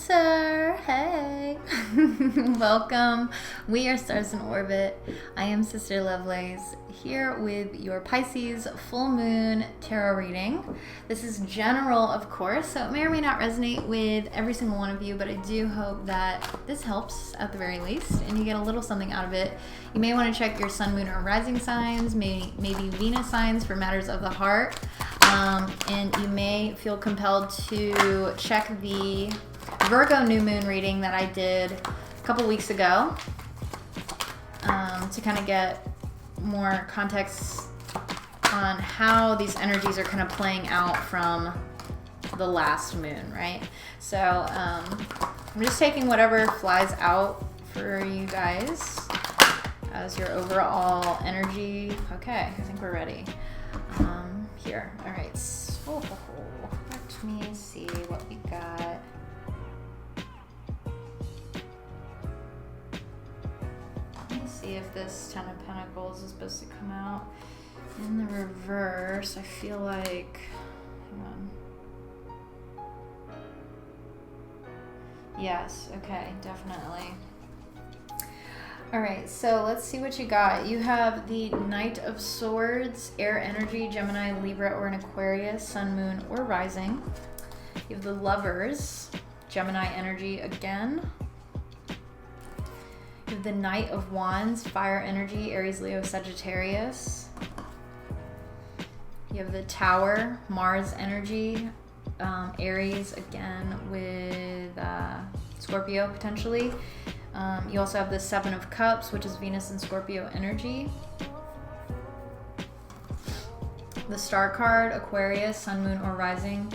Cancer, hey. Welcome. We are Stars in Orbit. I am Sister Lovelace here with your Pisces full moon tarot reading. This is general, of course, so it may or may not resonate with every single one of you, but I do hope that this helps at the very least and you get a little something out of it. You may want to check your sun, moon, or rising signs, maybe Venus signs for matters of the heart. And you may feel compelled to check the Virgo new moon reading that I did a couple weeks ago to kind of get more context on how these energies are kind of playing out from the last moon, right? So I'm just taking whatever flies out for you guys as your overall energy. Okay, I think we're ready. Here. All right. So, let me see what we got. Let me see if this Ten of Pentacles is supposed to come out in the reverse. I feel like, hang on. Yes. Okay. Definitely. All right, so let's see what you got. You have the Knight of Swords, air energy, Gemini, Libra, or an Aquarius, sun, moon, or rising. You have the Lovers, Gemini energy again. You have the Knight of Wands, fire energy, Aries, Leo, Sagittarius. You have the Tower, Mars energy, Aries again with Scorpio potentially. You also have the Seven of Cups, which is Venus and Scorpio energy. The Star card, Aquarius, sun, moon, or rising.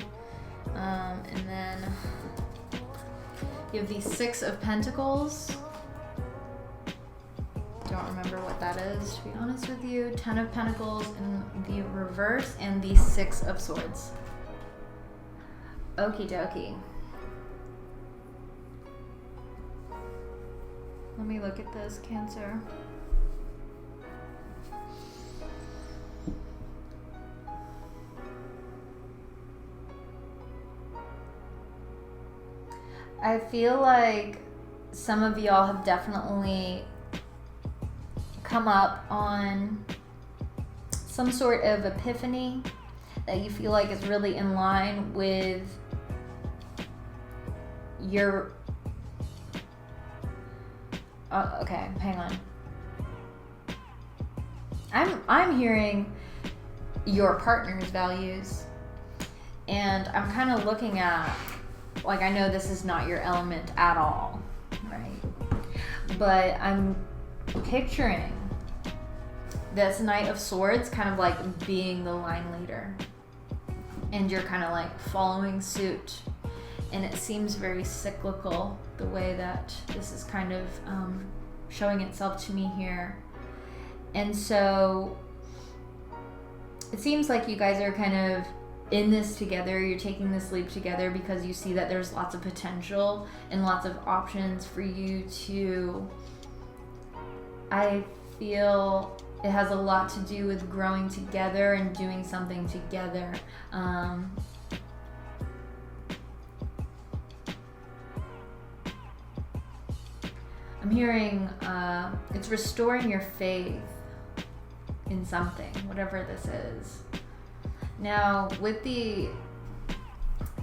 And then you have the Six of Pentacles. Don't remember what that is, to be honest with you. Ten of Pentacles in the reverse, and the Six of Swords. Okie dokie. Let me look at this, Cancer. I feel like some of y'all have definitely come up on some sort of epiphany that you feel like is really in line with your okay, hang on. I'm hearing your partner's values, and I'm kind of looking at, like, I know this is not your element at all, right? But I'm picturing this Knight of Swords kind of like being the line leader, and you're kind of like following suit. And it seems very cyclical, the way that this is kind of showing itself to me here. And so it seems like you guys are kind of in this together. You're taking this leap together because you see that there's lots of potential and lots of options for you to, I feel it has a lot to do with growing together and doing something together. I'm hearing it's restoring your faith in something, whatever this is. Now, with the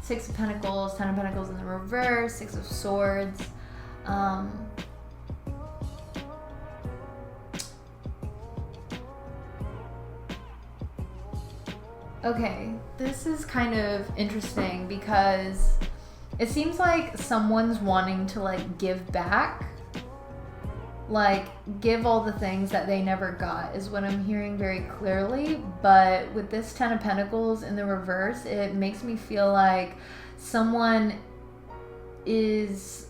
Six of Pentacles, Ten of Pentacles in the reverse, Six of Swords, okay, this is kind of interesting because it seems like someone's wanting to like give back. Like, give all the things that they never got is what I'm hearing very clearly. But with this Ten of Pentacles in the reverse, it makes me feel like someone is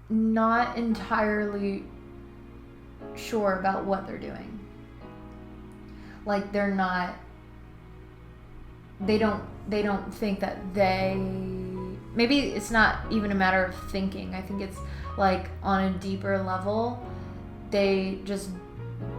not entirely sure about what they're doing. Like, they don't think that maybe it's not even a matter of thinking. I think it's like on a deeper level, they just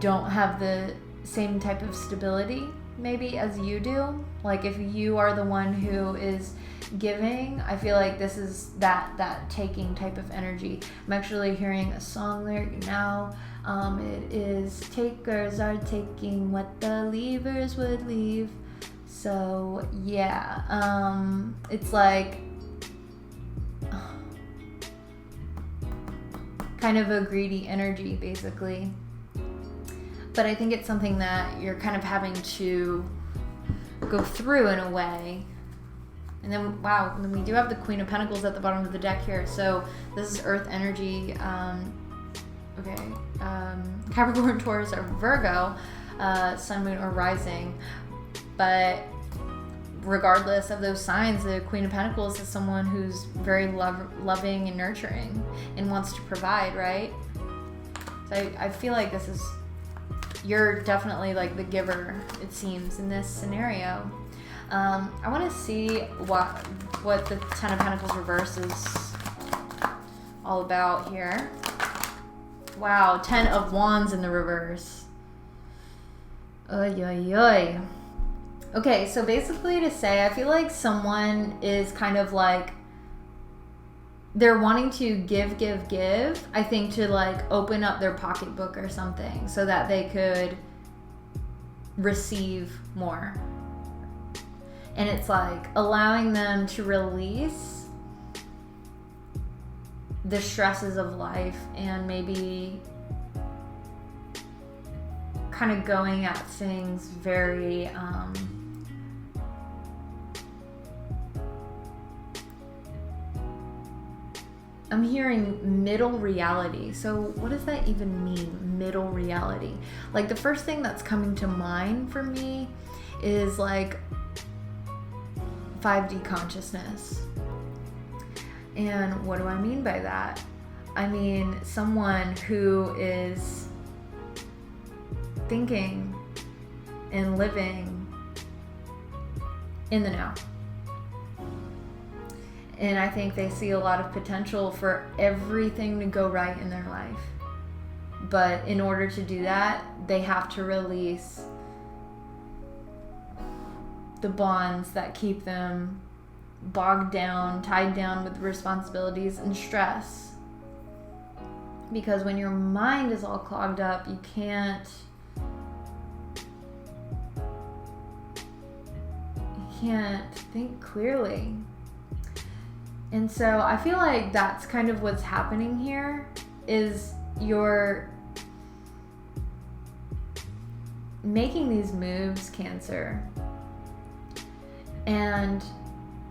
don't have the same type of stability maybe as you do. Like if you are the one who is giving, I feel like this is that taking type of energy. I'm actually hearing a song lyric now. It is, takers are taking what the leavers would leave. So yeah, it's like kind of a greedy energy basically. But I think it's something that you're kind of having to go through in a way. And then, wow, and then we do have the Queen of Pentacles at the bottom of the deck here. So this is Earth energy. Capricorn, Taurus, or Virgo, Sun, Moon, or Rising. But regardless of those signs, the Queen of Pentacles is someone who's very loving and nurturing and wants to provide, right? So I feel like this is, you're definitely like the giver, it seems, in this scenario. I want to see what the Ten of Pentacles reverse is all about here. Wow, 10 of Wands in the reverse. Oy, oy, oy. Okay, so basically to say, I feel like someone is kind of like, they're wanting to give, I think, to like open up their pocketbook or something so that they could receive more. And it's like allowing them to release the stresses of life and maybe kind of going at things very I'm hearing middle reality. So what does that even mean, middle reality? Like the first thing that's coming to mind for me is like 5D consciousness. And what do I mean by that? I mean someone who is thinking and living in the now. And I think they see a lot of potential for everything to go right in their life. But in order to do that, they have to release the bonds that keep them bogged down, tied down with responsibilities and stress. Because when your mind is all clogged up, you can't think clearly. And so I feel like that's kind of what's happening here, is you're making these moves, Cancer. And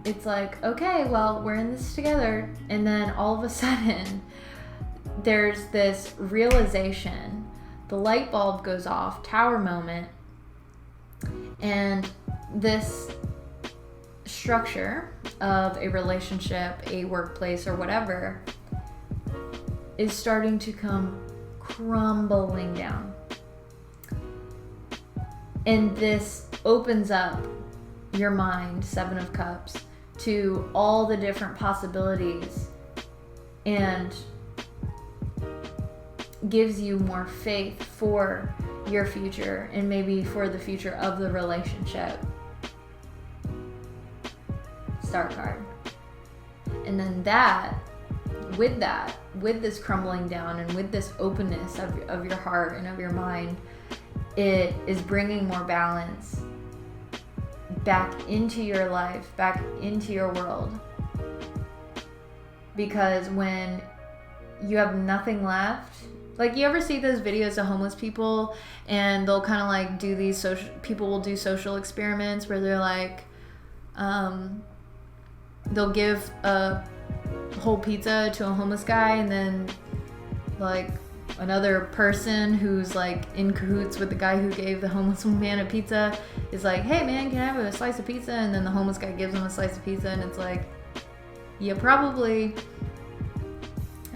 it's like, okay, well, we're in this together. And then all of a sudden, there's this realization. The light bulb goes off, tower moment. And this structure of a relationship, a workplace, or whatever is starting to come crumbling down. And this opens up your mind, Seven of Cups, to all the different possibilities and gives you more faith for your future and maybe for the future of the relationship. Star card. And then with this crumbling down and with this openness of your heart and of your mind, it is bringing more balance back into your life, back into your world. Because when you have nothing left, like you ever see those videos of homeless people and they'll kind of like do these people will do social experiments where they're like, they'll give a whole pizza to a homeless guy, and then like another person who's like in cahoots with the guy who gave the homeless man a pizza is like, hey man, can I have a slice of pizza? And then the homeless guy gives him a slice of pizza, and it's like, yeah, probably.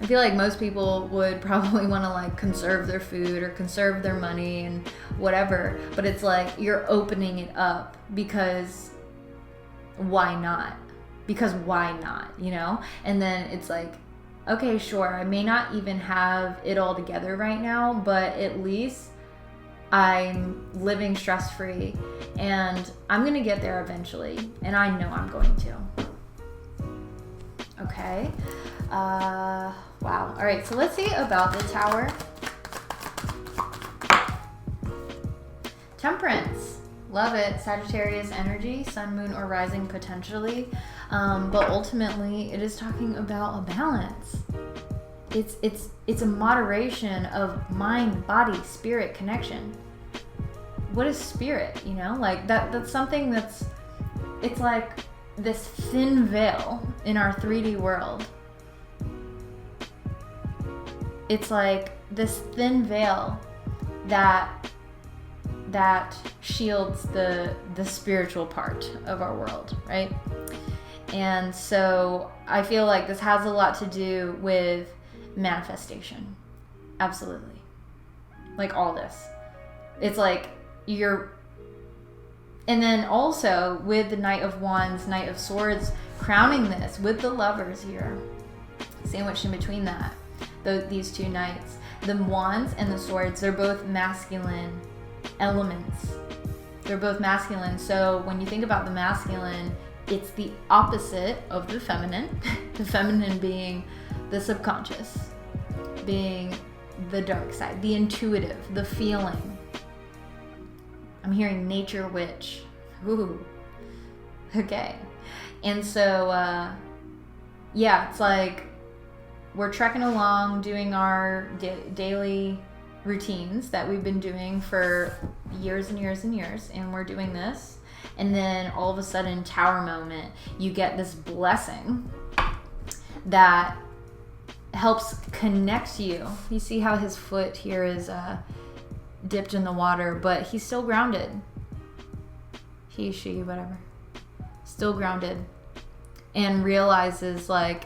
I feel like most people would probably want to like conserve their food or conserve their money and whatever, but it's like you're opening it up because why not? Because why not, you know? And then it's like, okay, sure, I may not even have it all together right now, but at least I'm living stress-free, and I'm going to get there eventually, and I know I'm going to. Okay. Wow. All right, so let's see about the Tower. Temperance. Love it. Sagittarius energy, sun, moon, or rising potentially. But ultimately, it is talking about a balance. It's a moderation of mind, body, spirit connection. What is spirit? You know, like that's something it's like this thin veil in our 3D world. It's like this thin veil that shields the spiritual part of our world, right? And so I feel like this has a lot to do with manifestation. Absolutely. Like all this. It's like and then also with the Knight of Wands, Knight of Swords, crowning this with the Lovers here. Sandwiched in between that. These two knights. The Wands and the Swords, they're both masculine elements. They're both masculine. So when you think about the masculine, it's the opposite of the feminine. The feminine being the subconscious, being the dark side, the intuitive, the feeling. I'm hearing nature witch. Ooh. Okay. And so, yeah, it's like we're trekking along doing our daily routines that we've been doing for years and years and years, and we're doing this, and then all of a sudden, Tower moment, you get this blessing that helps connect you. You see how his foot here is dipped in the water, but he's still grounded. He, she, whatever. Still grounded. And realizes like,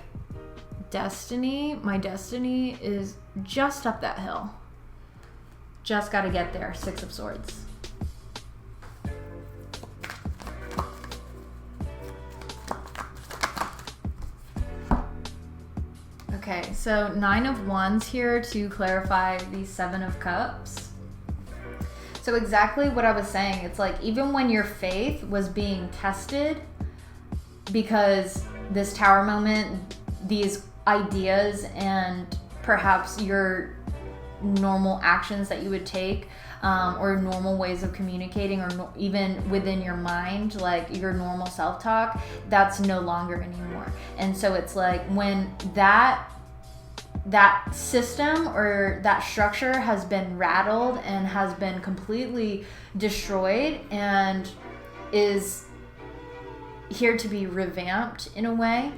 my destiny is just up that hill. Just got to get there. Six of Swords. Okay, so Nine of Wands here to clarify the Seven of Cups. So exactly what I was saying. It's like even when your faith was being tested, because this Tower moment, these ideas and perhaps your normal actions that you would take, or normal ways of communicating, or even within your mind, like your normal self-talk, that's no longer anymore. And so it's like when that system or that structure has been rattled and has been completely destroyed and is here to be revamped in a way,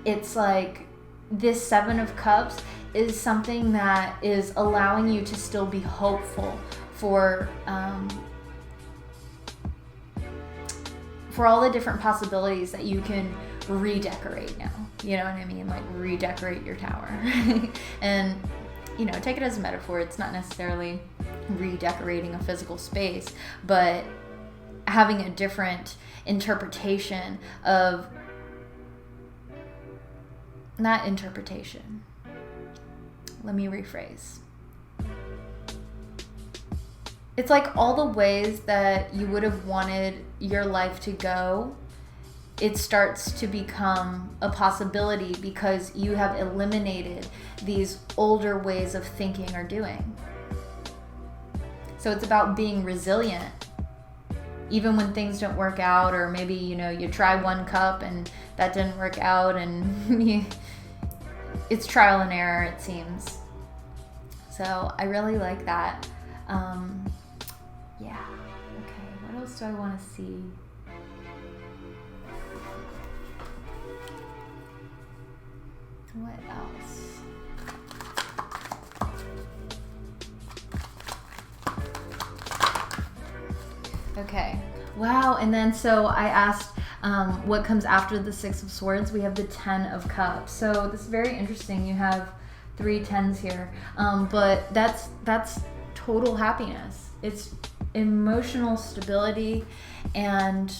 it's like this Seven of Cups is something that is allowing you to still be hopeful for all the different possibilities that you can redecorate now. You know what I mean? Like redecorate your tower. And, you know, take it as a metaphor. It's not necessarily redecorating a physical space, but having a different interpretation of, not interpretation. Let me rephrase. It's like all the ways that you would have wanted your life to go, it starts to become a possibility because you have eliminated these older ways of thinking or doing. So it's about being resilient. Even when things don't work out, or maybe, you know, you try one cup and that didn't work out, and it's trial and error, it seems. So I really like that. Yeah. Okay, what else do I want to see? What else? Okay. Wow. And then so I asked what comes after the Six of Swords. We have the Ten of Cups. So this is very interesting. You have 3 tens here. But that's total happiness. It's emotional stability and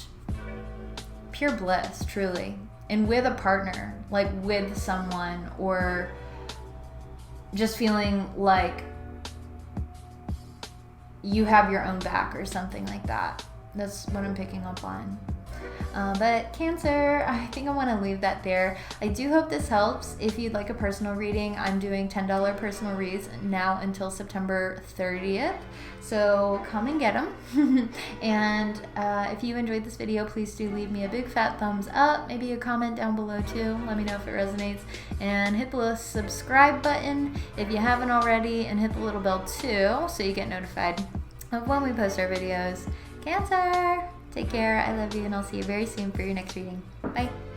pure bliss, truly. And with a partner, like with someone, or just feeling like you have your own back or something like that. That's what I'm picking up on. But Cancer, I think I want to leave that there. I do hope this helps. If you'd like a personal reading, I'm doing $10 personal reads now until September 30th. So come and get them. And if you enjoyed this video, please do leave me a big fat thumbs up. Maybe a comment down below too. Let me know if it resonates. And hit the little subscribe button if you haven't already. And hit the little bell too so you get notified of when we post our videos. Cancer! Take care, I love you, and I'll see you very soon for your next reading. Bye.